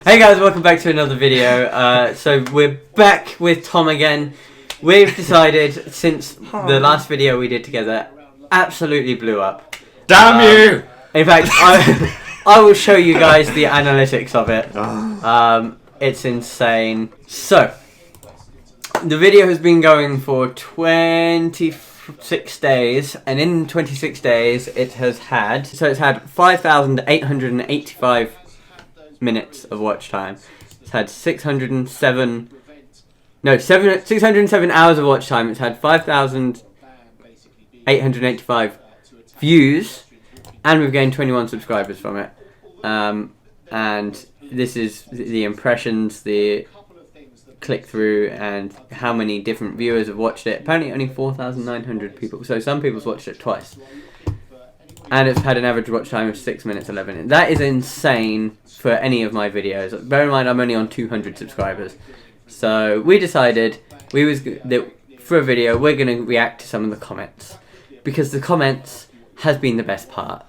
Hey guys, welcome back to another video. So we're back with Tom again. We've decided, since the last video we did together absolutely blew up. Damn you! In fact, I will show you guys the analytics of it. It's insane. So, the video has been going for 26 days, and in 26 days it has had, it's had 5,885 minutes of watch time. It's had 607 hours of watch time. It's had 5,885 views, and we've gained 21 subscribers from it. And this is the impressions, the click-through, and how many different viewers have watched it. Apparently only 4,900 people, so some people's watched it twice. And it's had an average watch time of 6 minutes 11. That is insane for any of my videos. Bear in mind, I'm only on 200 subscribers. So we decided that for a video, we're going to react to some of the comments. Because the comments has been the best part.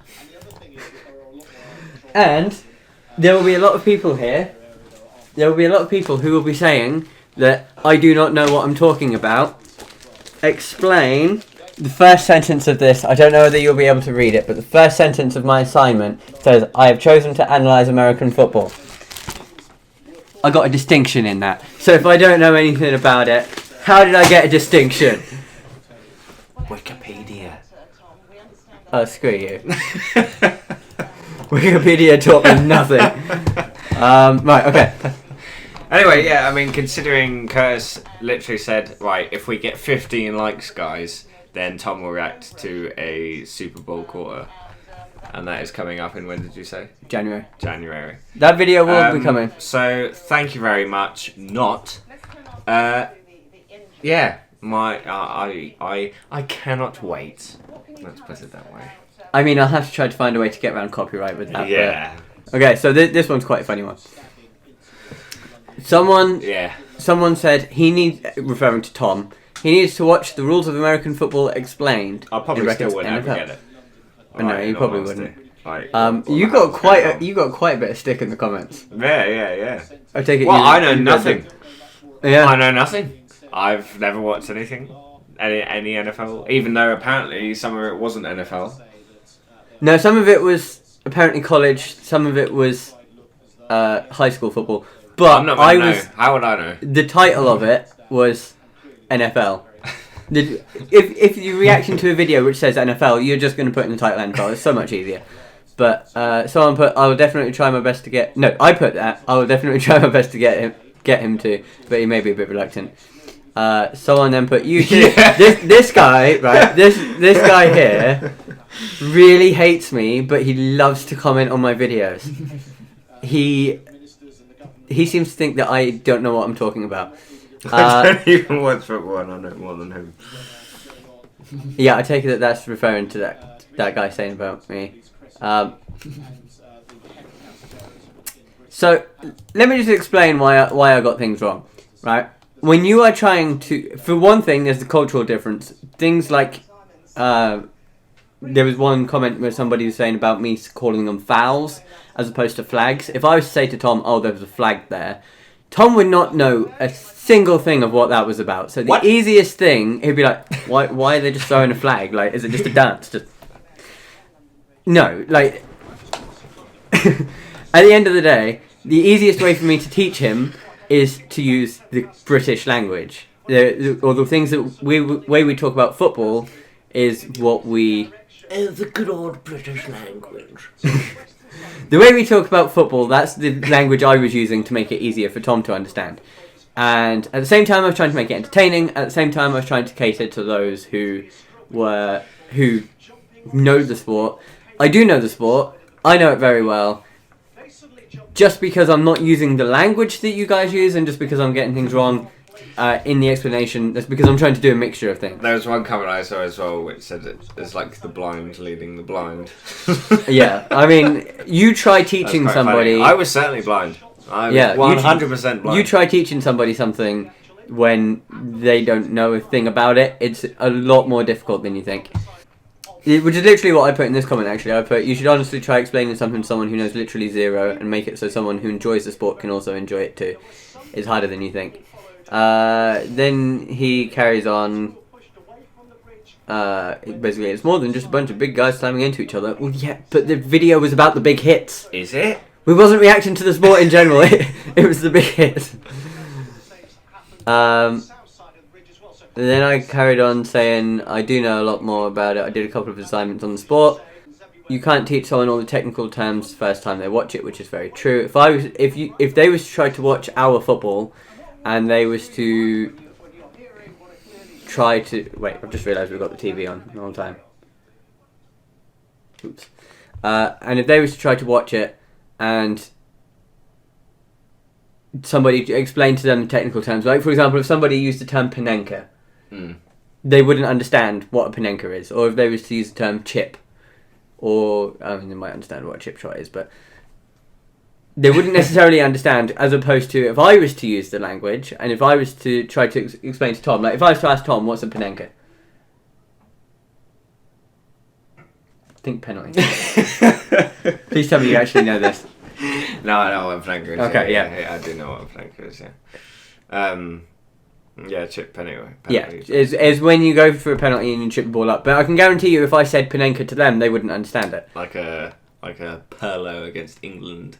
And there will be a lot of people here. There will be a lot of people who will be saying that I do not know what I'm talking about. Explain. The first sentence of this, I don't know whether you'll be able to read it, but the first sentence of my assignment says, I have chosen to analyse American football. I got a distinction in that. So if I don't know anything about it, how did I get a distinction? Wikipedia. Oh, screw you. Wikipedia taught me nothing. Right, okay. Anyway, yeah, I mean, considering Curtis literally said, right, if we get 15 likes, guys, then Tom will react to a Super Bowl quarter. And that is coming up in, when did you say? January. That video will be coming. So, thank you very much. Yeah, I cannot wait. Let's put it that way. I mean, I'll have to try to find a way to get around copyright with that. Yeah. But... Okay, so this one's quite a funny one. Someone said he needs, referring to Tom, he needs to watch The Rules of American Football Explained. I probably still wouldn't ever get it. No, you probably wouldn't. You got quite a bit of stick in the comments. Yeah. I take it. Well, I know nothing. Yeah. I know nothing. I've never watched anything, any NFL. Even though apparently some of it wasn't NFL. No, some of it was apparently college. Some of it was high school football. But how would I know? The title of it was NFL. If you're reacting to a video which says NFL, you're just going to put in the title NFL. It's so much easier. But someone put, I will definitely try my best to get... No, I put that. I will definitely try my best to get him to, but he may be a bit reluctant. Someone then put, you too. Yeah. This guy, right? This guy here really hates me, but he loves to comment on my videos. He seems to think that I don't know what I'm talking about. I don't even watch football, and I know more than him. Yeah, I take it that that's referring to that guy saying about me. So let me just explain why I got things wrong. Right, when you are trying to, for one thing, there's the cultural difference. Things like there was one comment where somebody was saying about me calling them fouls as opposed to flags. If I was to say to Tom, "Oh, there was a flag there," Tom would not know a single thing of what that was about. So the easiest thing, he'd be like, why are they just throwing a flag? Like, is it just a dance? No, like, at the end of the day, the easiest way for me to teach him is to use the British language. Or the things that way we talk about football is what we... the good old British language. The way we talk about football, that's the language I was using to make it easier for Tom to understand. And at the same time, I was trying to make it entertaining. At the same time, I was trying to cater to those who know the sport. I do know the sport. I know it very well. Just because I'm not using the language that you guys use, and just because I'm getting things wrong in the explanation, that's because I'm trying to do a mixture of things. There was one comment I saw as well which said it's like the blind leading the blind. Yeah, I mean, you try teaching somebody... Funny. I was certainly blind. I was 100% blind. You try teaching somebody something when they don't know a thing about it. It's a lot more difficult than you think. Which is literally what I put in this comment, actually. I put, you should honestly try explaining something to someone who knows literally zero and make it so someone who enjoys the sport can also enjoy it too. It's harder than you think. Then he carries on. Basically, it's more than just a bunch of big guys slamming into each other. Well, yeah, but the video was about the big hits. Is it? We wasn't reacting to the sport in general. It was the big hits. Then I carried on saying, I do know a lot more about it. I did a couple of assignments on the sport. You can't teach someone all the technical terms the first time they watch it, which is very true. If they was to try to watch our football, and they was to try to wait, I've just realised we've got the TV on the whole time. Oops. And if they was to try to watch it, and somebody explained to them the technical terms, like for example, if somebody used the term panenka, they wouldn't understand what a panenka is, or if they was to use the term chip, or I mean, they might understand what a chip shot is, but they wouldn't necessarily understand. As opposed to if I was to use the language, and if I was to try to explain to Tom, like if I was to ask Tom, what's a panenka? Think penalty. Please tell me you actually know this. No, I know what a flanker is. Okay, yeah, I do know what a flanker is. Yeah, chip penalty. Yeah, is when you go for a penalty and you chip the ball up. But I can guarantee you, if I said Panenka to them, they wouldn't understand it. Like a Pirlo against England.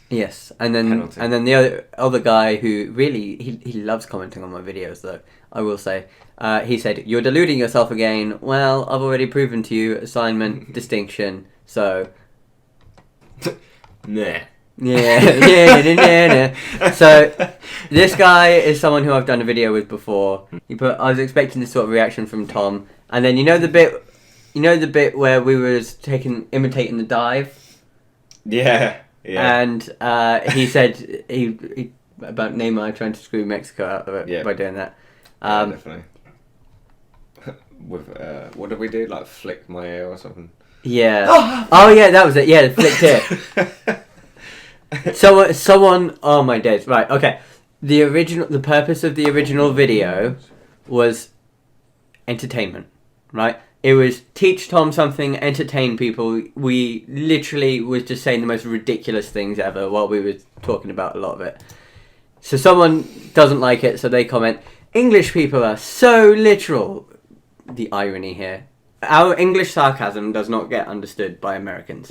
Yes, and then Penalty. And then the other guy who really he loves commenting on my videos, though I will say, he said, "You're deluding yourself again." Well, I've already proven to you assignment distinction, so. Nah. Yeah. So this guy is someone who I've done a video with before. I was expecting this sort of reaction from Tom, and then you know the bit where we was imitating the dive. Yeah. And he said he about Neymar trying to screw Mexico out of it by doing that. Definitely. With what did we do? Like flick my ear or something? Yeah. Oh yeah, that was it. Yeah, flicked ear. Someone. Oh my days. Right. Okay. The purpose of the original video was entertainment. Right. It was teach Tom something, entertain people. We literally was just saying the most ridiculous things ever while we were talking about a lot of it. So someone doesn't like it, so they comment, English people are so literal. The irony here. Our English sarcasm does not get understood by Americans.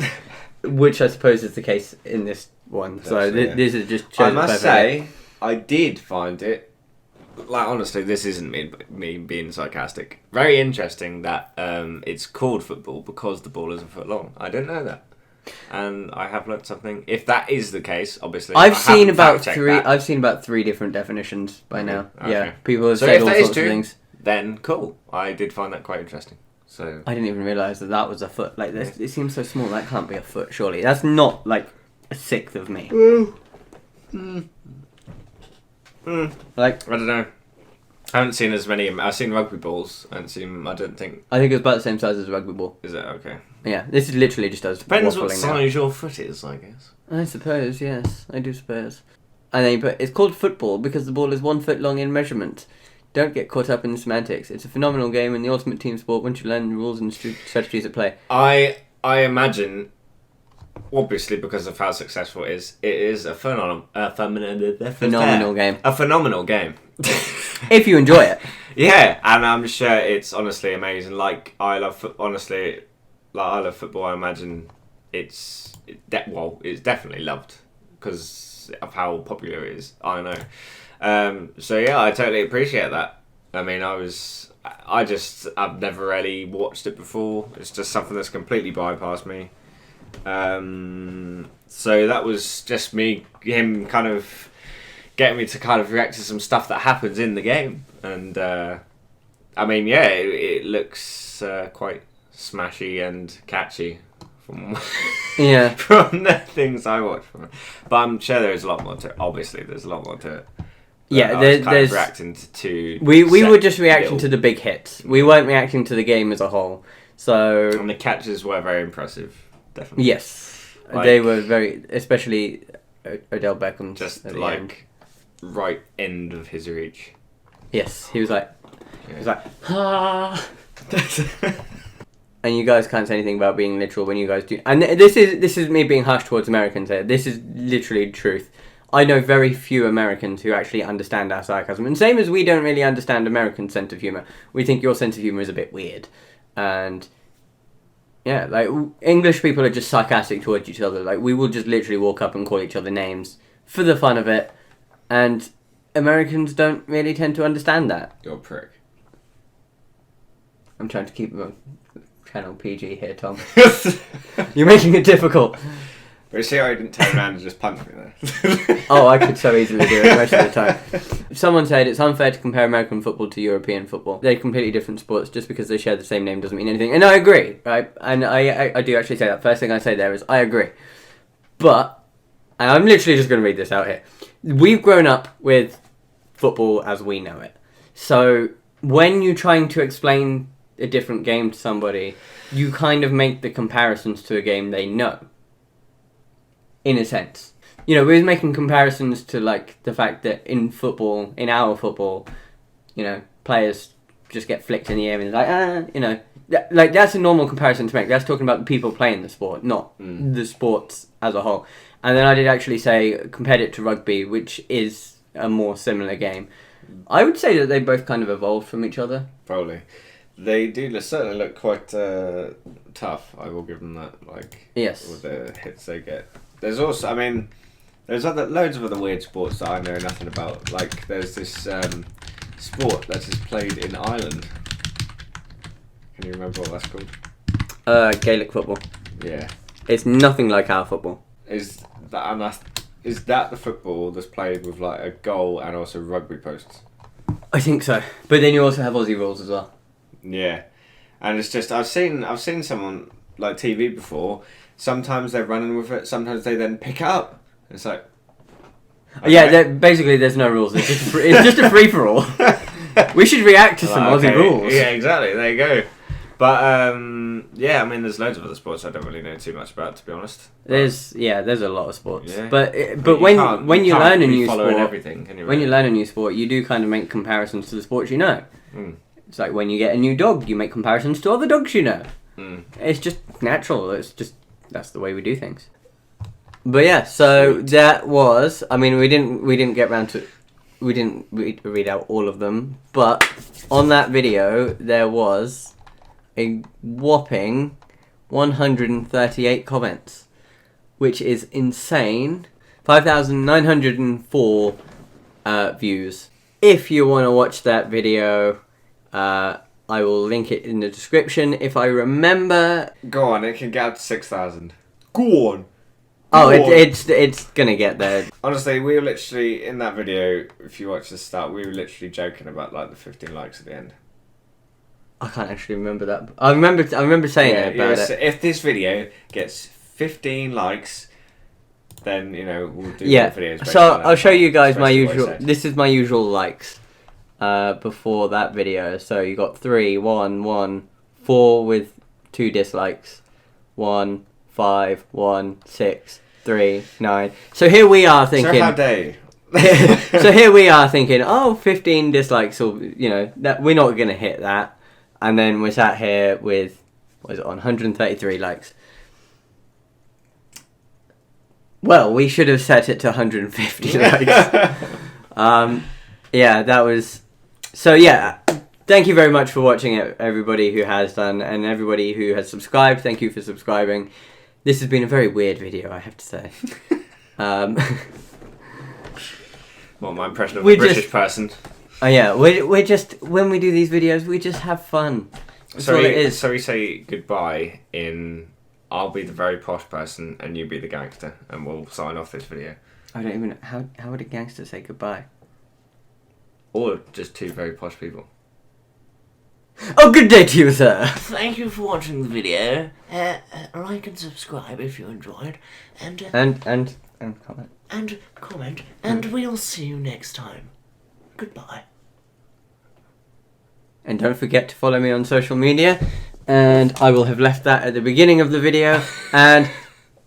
Which I suppose is the case in this one. So this is just... I must say, I did find it... Like, honestly, this isn't me being sarcastic. Very interesting that it's called football because the ball is a foot long. I didn't know that. And I have learnt something. If that is the case, obviously... I've seen about three different definitions by now. Okay. Yeah, people have said all sorts of things. Then cool. I did find that quite interesting. So I didn't even realise that was a foot. Like this, it seems so small. That can't be a foot, surely. That's not like a sixth of me. Like I don't know. I haven't seen as many. I've seen rugby balls. I don't think. I think it's about the same size as a rugby ball. Is it okay? Yeah, this is literally just us. Depends what size your foot is, I guess. I suppose. Yes, I do suppose. And then, but it's called football because the ball is 1 foot long in measurement. Don't get caught up in the semantics. It's a phenomenal game and the ultimate team sport once you learn the rules and strategies at play. I imagine, obviously because of how successful it is a phenomenal game. A phenomenal game. If you enjoy it. Yeah, and I'm sure it's honestly amazing. Like, I love football. I imagine it's definitely loved because of how popular it is. I know. So yeah, I totally appreciate that. I mean, I've never really watched it before. It's just something that's completely bypassed me. So that was just him kind of getting me to kind of react to some stuff that happens in the game. And, I mean, yeah, it looks quite smashy and catchy from from the things I watch from it. But I'm sure there's a lot more to it. Obviously, there's a lot more to it. Yeah, there's reacting to we were just reacting to the big hits. We weren't reacting to the game as a whole. So and the catches were very impressive, definitely. Yes, they were very, especially Odell Beckham. Just like right end of his reach. Yes, he was like, ah. and you guys can't say anything about being literal when you guys do. And this is me being harsh towards Americans here. This is literally the truth. I know very few Americans who actually understand our sarcasm. And same as we don't really understand American sense of humour. We think your sense of humour is a bit weird. And yeah, like, English people are just sarcastic towards each other. Like, we will just literally walk up and call each other names for the fun of it. And Americans don't really tend to understand that. You're a prick. I'm trying to keep my channel PG here, Tom. You're making it difficult. But you see how I didn't turn around and just punch me there? Oh, I could so easily do it most of the time. Someone said it's unfair to compare American football to European football. They're completely different sports. Just because they share the same name doesn't mean anything. And I agree, right? And I do actually say that. First thing I say there is I agree. But, and I'm literally just going to read this out here. We've grown up with football as we know it. So when you're trying to explain a different game to somebody, you kind of make the comparisons to a game they know. In a sense. You know, we was making comparisons to, like, the fact that in football, in our football, you know, players just get flicked in the air and like, you know. Like, that's a normal comparison to make. That's talking about the people playing the sport, not the sports as a whole. And then I did actually say, compared it to rugby, which is a more similar game. I would say that they both kind of evolved from each other. Probably. They do certainly look quite tough, I will give them that, like, yes, with the hits they get. There's also, I mean, there's loads of other weird sports that I know nothing about. Like, there's this sport that is played in Ireland. Can you remember what that's called? Gaelic football. Yeah. It's nothing like our football. Is that the football that's played with, like, a goal and also rugby posts? I think so. But then you also have Aussie rules as well. Yeah. And it's just, I've seen someone, like, TV before. Sometimes they're running with it. Sometimes they then pick it up. It's like, okay. Yeah. Basically, there's no rules. It's just a free for all. We should react to some Aussie rules. Yeah, exactly. There you go. But yeah, I mean, there's loads of other sports I don't really know too much about, to be honest. There's a lot of sports. Yeah. But when you learn a new sport, everything, can you? When you learn a new sport, you do kind of make comparisons to the sports you know. It's like when you get a new dog, you make comparisons to other dogs you know. It's just natural. That's the way we do things. But yeah, so that was, I mean, we didn't get round to, we didn't read out all of them, but on that video there was a whopping 138 comments, which is insane. 5,904 views. If you want to watch that video, I will link it in the description if I remember. Go on, it can get up to 6,000. Go on. Oh, it's gonna get there. Honestly, we were literally in that video. If you watch the start, we were literally joking about like the 15 likes at the end. I can't actually remember that. I remember saying it about it. So if this video gets 15 likes, then you know we'll do more videos. So I'll show you guys my usual. This is my usual likes. Before that video, so you got 3, 1, 1, 4 with 2 dislikes, 1, 5, 1, 6, 3, 9. So here we are thinking. So how dare you? So here we are thinking, 15 dislikes, or that we're not gonna hit that, and then we're sat here with 133 likes. Well, we should have set it to 150 likes. Yeah, that was. So yeah, thank you very much for watching it, everybody who has done, and everybody who has subscribed. Thank you for subscribing. This has been a very weird video, I have to say. Well, my impression of a British person. Oh yeah, we're just, when we do these videos, we just have fun. That's all it is. So we say goodbye in, I'll be the very posh person and you be the gangster, and we'll sign off this video. I don't even, how would a gangster say goodbye? Or just 2 very posh people. Oh, good day to you, sir. Thank you for watching the video. Like and subscribe if you enjoyed, and comment. And comment, and we'll see you next time. Goodbye. And don't forget to follow me on social media, and I will have left that at the beginning of the video. And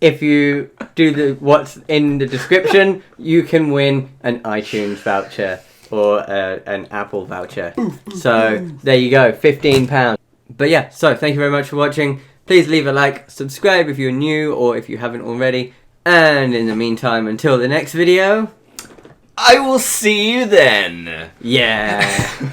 if you do what's in the description, you can win an iTunes voucher or an Apple voucher. So there you go, £15. But yeah, so thank you very much for watching. Please leave a like, subscribe if you're new or if you haven't already. And in the meantime, until the next video, I will see you then. yeah.